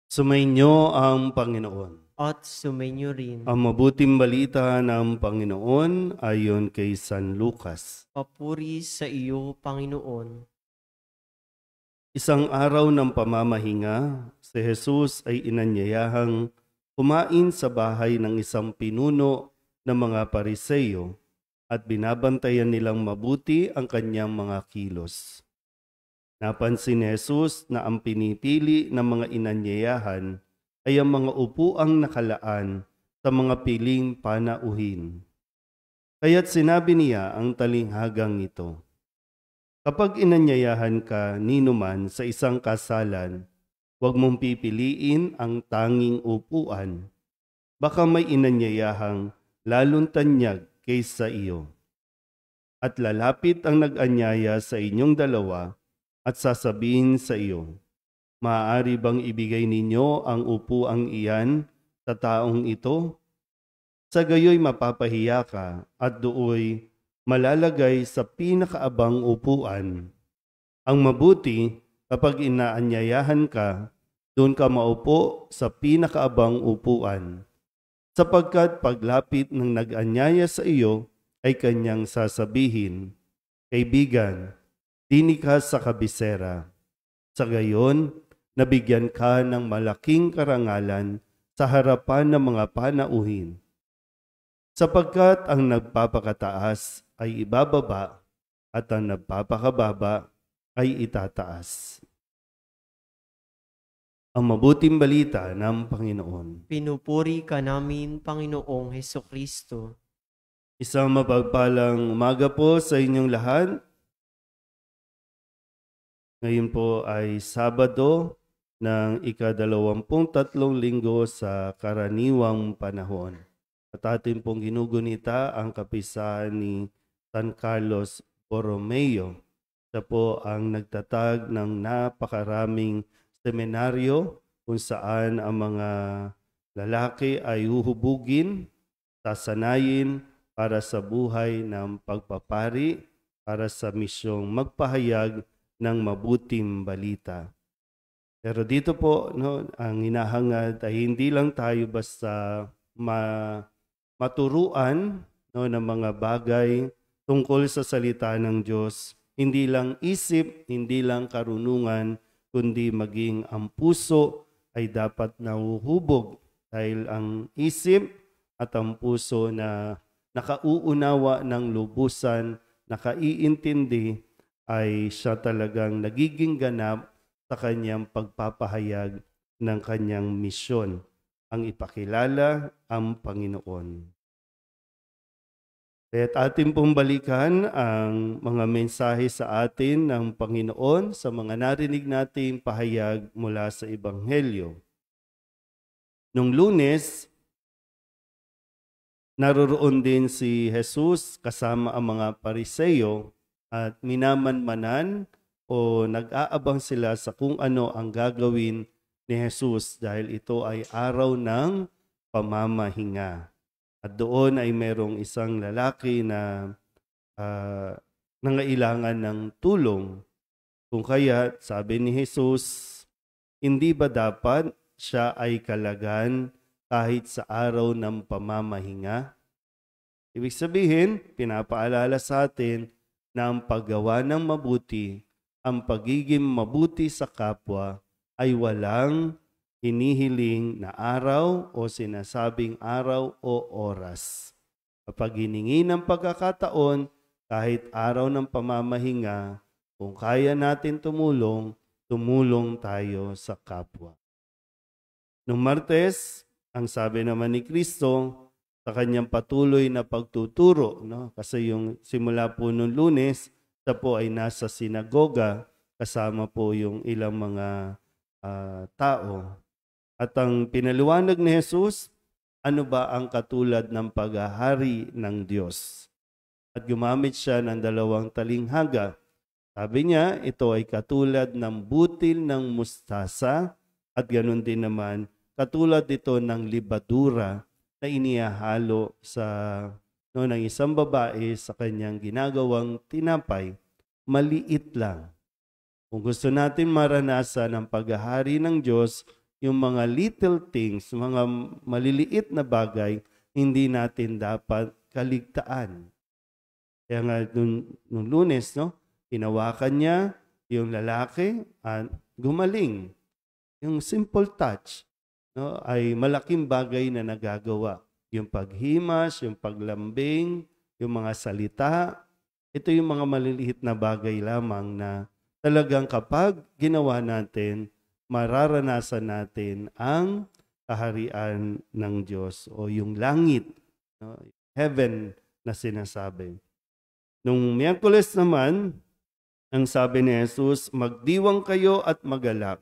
Sumainyo ang Panginoon. At sumainyo rin. Ang mabuting balita ng Panginoon ayon kay San Lucas. Papuri sa iyo, Panginoon. Isang araw ng pamamahinga, si Jesus ay inanyayahang kumain sa bahay ng isang pinuno ng mga Pariseyo at binabantayan nilang mabuti ang kanyang mga kilos. Napansin ni Jesus na ang pinipili ng mga inanyayahan ay ang mga upuang nakalaan sa mga piling panauhin. Kaya't sinabi niya ang talinghagang ito, kapag inanyayahan ka ninuman sa isang kasalan, huwag mong pipiliin ang tanging upuan. Baka may inanyayahang lalong tanyag kaysa iyo. At lalapit ang nag-anyaya sa inyong dalawa at sasabihin sa iyo, maaari bang ibigay ninyo ang upuang iyan sa taong ito? Sa gayoy mapapahiya ka at dooy malalagay sa pinakaabang upuan. Ang mabuti, kapag inaanyayahan ka, doon ka maupo sa pinakaabang upuan. Sapagkat paglapit ng nag-anyaya sa iyo, ay kanyang sasabihin, kaibigan, dinig ka sa kabisera. Sa gayon, nabigyan ka ng malaking karangalan sa harapan ng mga panauhin. Sapagkat ang nagpapakataas ay ibababa at ang nagpapakababa ay itataas. Ang mabuting balita ng Panginoon. Pinupuri ka namin, Panginoong Hesukristo. Isang mapagpalang umaga po sa inyong lahat. Ngayon po ay Sabado ng ika-23 linggo sa karaniwang panahon. At atin pong ginugunita ang kapisahan ni San Carlos Borromeo. Siya po ang nagtatag ng napakaraming seminaryo kung saan ang mga lalaki ay huhubugin, sasanayin para sa buhay ng pagpapari, para sa misyong magpahayag ng mabuting balita. Pero dito po, ang hinahangad ay hindi lang tayo basta maturuan ng mga bagay tungkol sa salita ng Diyos. Hindi lang isip, hindi lang karunungan, kundi maging ang puso ay dapat nahuhubog dahil ang isip at ang puso na nakauunawa ng lubusan, nakaiintindi, ay siya talagang nagiging ganap sa kanyang pagpapahayag ng kanyang misyon, ang ipakilala ang Panginoon. At atin pong balikan ang mga mensahe sa atin ng Panginoon sa mga narinig nating pahayag mula sa Ebanghelyo. Nung Lunes, naroroon din si Jesus kasama ang mga Pariseyo at minamanmanan o nag-aabang sila sa kung ano ang gagawin ni Jesus dahil ito ay araw ng pamamahinga. At doon ay merong isang lalaki na nangailangan ng tulong. Kung kaya, sabi ni Jesus, hindi ba dapat siya ay kalagan kahit sa araw ng pamamahinga? Ibig sabihin, pinapaalala sa atin na ang paggawa ng mabuti, ang pagiging mabuti sa kapwa ay walang hinihiling na araw o sinasabing araw o oras. Kapag hiningi ng pagkakataon, kahit araw ng pamamahinga, kung kaya natin tumulong, tumulong tayo sa kapwa. Noong Martes, ang sabi naman ni Kristo, sa kanyang patuloy na pagtuturo, kasi yung simula po noong Lunes, siya po ay nasa sinagoga, kasama po yung ilang mga tao. At ang pinaliwanag ni Jesus, ano ba ang katulad ng paghahari ng Diyos? At gumamit siya ng 2 talinghaga. Sabi niya, ito ay katulad ng butil ng mustasa at ganun din naman, katulad ito ng libadura na inihahalo sa ng isang babae sa kanyang ginagawang tinapay, maliit lang. Kung gusto natin maranasan ang paghahari ng Diyos, yung mga little things, mga maliliit na bagay, hindi natin dapat kaligtaan. Kaya nga nung Lunes, no, hinawakan niya yung lalaki at gumaling. Yung simple touch, no, ay malaking bagay na nagagawa. Yung paghimas, yung paglambing, yung mga salita, ito yung mga maliliit na bagay lamang na talagang kapag ginawa natin, mararanasan natin ang kaharian ng Diyos o yung langit, no, heaven na sinasabi. Nung Miyerkules naman, ang sabi ni Jesus, magdiwang kayo at magalak.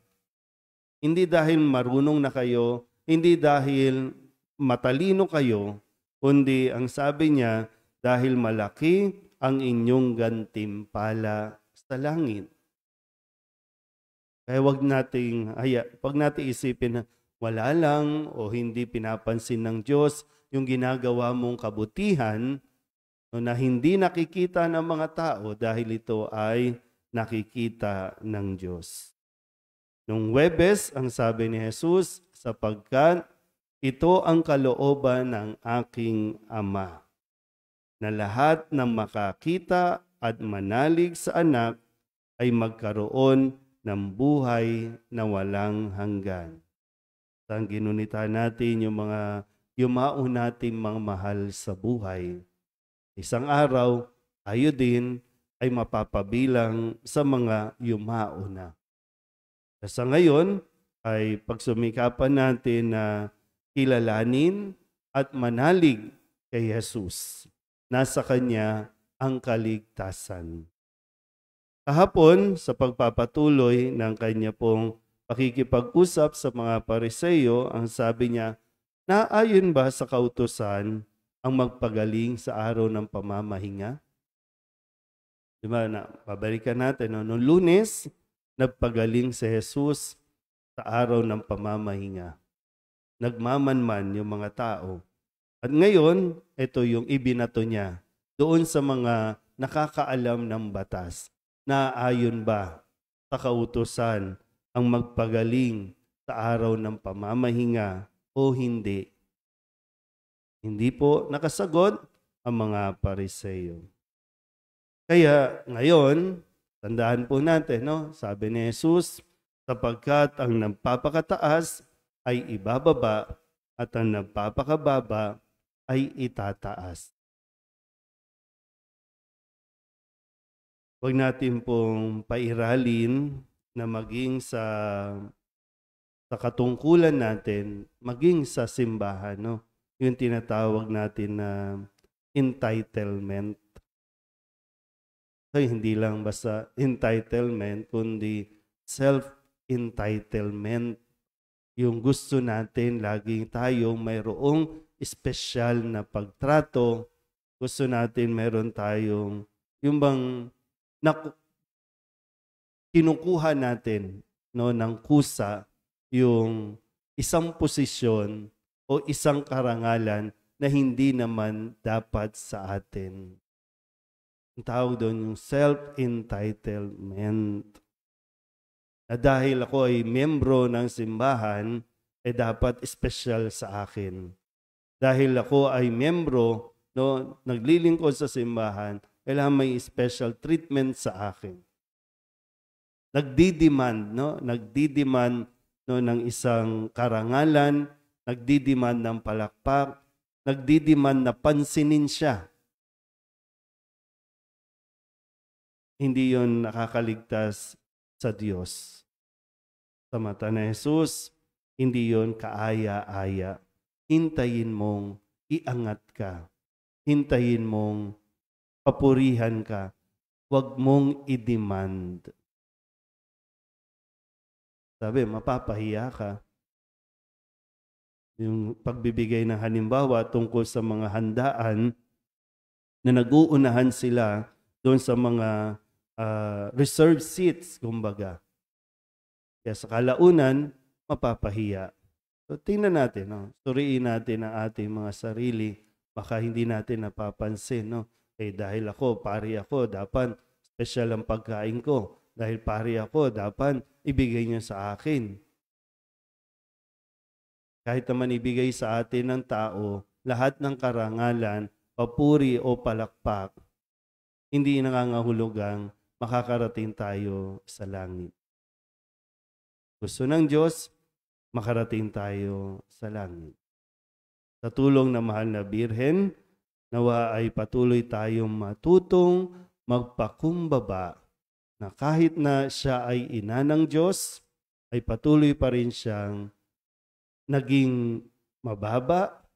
Hindi dahil marunong na kayo, hindi dahil matalino kayo, kundi ang sabi niya, dahil malaki ang inyong gantimpala sa langit. Kaya wag nating isipin na wala lang o hindi pinapansin ng Diyos yung ginagawa mong kabutihan na hindi nakikita ng mga tao dahil ito ay nakikita ng Diyos. Nung Huwebes, ang sabi ni Jesus, sapagkat ito ang kalooban ng aking Ama, na lahat ng makakita at manalig sa anak ay magkaroon ng buhay na walang hanggan. Ang ginunita natin yung mga yumao nating mga mahal sa buhay. Isang araw, tayo din ay mapapabilang sa mga yumao na. Sa ngayon ay pagsumikapan natin na kilalanin at manalig kay Jesus. Nasa Kanya ang kaligtasan. Kahapon, sa pagpapatuloy ng Kanya pong pakikipag-usap sa mga Pariseo, ang sabi niya, naayon ba sa kautusan ang magpagaling sa araw ng pamamahinga? Diba, pabalikan natin, no? Noong Lunes, nagpagaling si Jesus sa araw ng pamamahinga. Nagmamanman yung mga tao. At ngayon, ito yung ibinato niya doon sa mga nakakaalam ng batas. Naayon ba sa kautusan ang magpagaling sa araw ng pamamahinga o hindi? Hindi po nakasagot ang mga Pariseo. Kaya ngayon, tandaan po natin, no? Sabi ni Jesus, sapagkat ang nagpapakataas ay ibababa at ang nagpapakababa ay itataas. Huwag natin pong pairalin na maging sa katungkulan natin, maging sa simbahan, no? Yung tinatawag natin na entitlement. Ay, hindi lang basta entitlement, kundi self-entitlement. Yung gusto natin, laging tayong mayroong espesyal na pagtrato. Gusto natin meron tayong, yung bang kinukuha natin, no, ng kusa yung isang posisyon o isang karangalan na hindi naman dapat sa atin. Ang tawag doon yung self-entitlement. Na dahil ako ay membro ng simbahan, dapat espesyal sa akin. Dahil ako ay membro, no, naglilingkod sa simbahan, kailangan may special treatment sa akin. Nagdidemand, no, ng isang karangalan, nagdidemand ng palakpak, nagdidemand na pansinin siya. Hindi yon nakakaligtas sa Diyos. Sa mata ni Jesus, hindi yon kaaya-aya. Hintayin mong iangat ka. Hintayin mong papurihan ka. Huwag mong i-demand. Sabi, mapapahiya ka. Yung pagbibigay ng halimbawa tungkol sa mga handaan na nag-uunahan sila doon sa mga reserved seats, kumbaga. Kaya sa kalaunan, mapapahiya. So, tingnan natin, no? Suriin natin ang ating mga sarili. Baka hindi natin napapansin, no? Dahil ako, pari ako, dapat special ang pagkain ko. Dahil pari ako, dapat ibigay niyo sa akin. Kahit naman ibigay sa atin ng tao lahat ng karangalan, papuri o palakpak, hindi nangangahulugang makakarating tayo sa langit. Gusto ng Diyos, makarating tayo sa langit. Sa tulong ng mahal na Birhen, nawa ay patuloy tayong matutong magpakumbaba na kahit na siya ay ina ng Diyos, ay patuloy pa rin siyang naging mababa,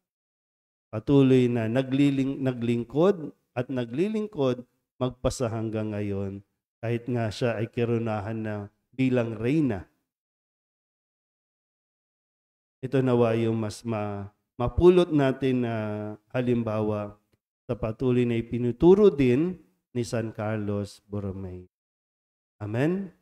patuloy na naglingkod at naglilingkod magpasa hanggang ngayon, kahit nga siya ay kirunahan na bilang reyna. Ito nawa yung mas mapulot natin na halimbawa sa patuloy na ipinuturo din ni San Carlos Borromeo. Amen?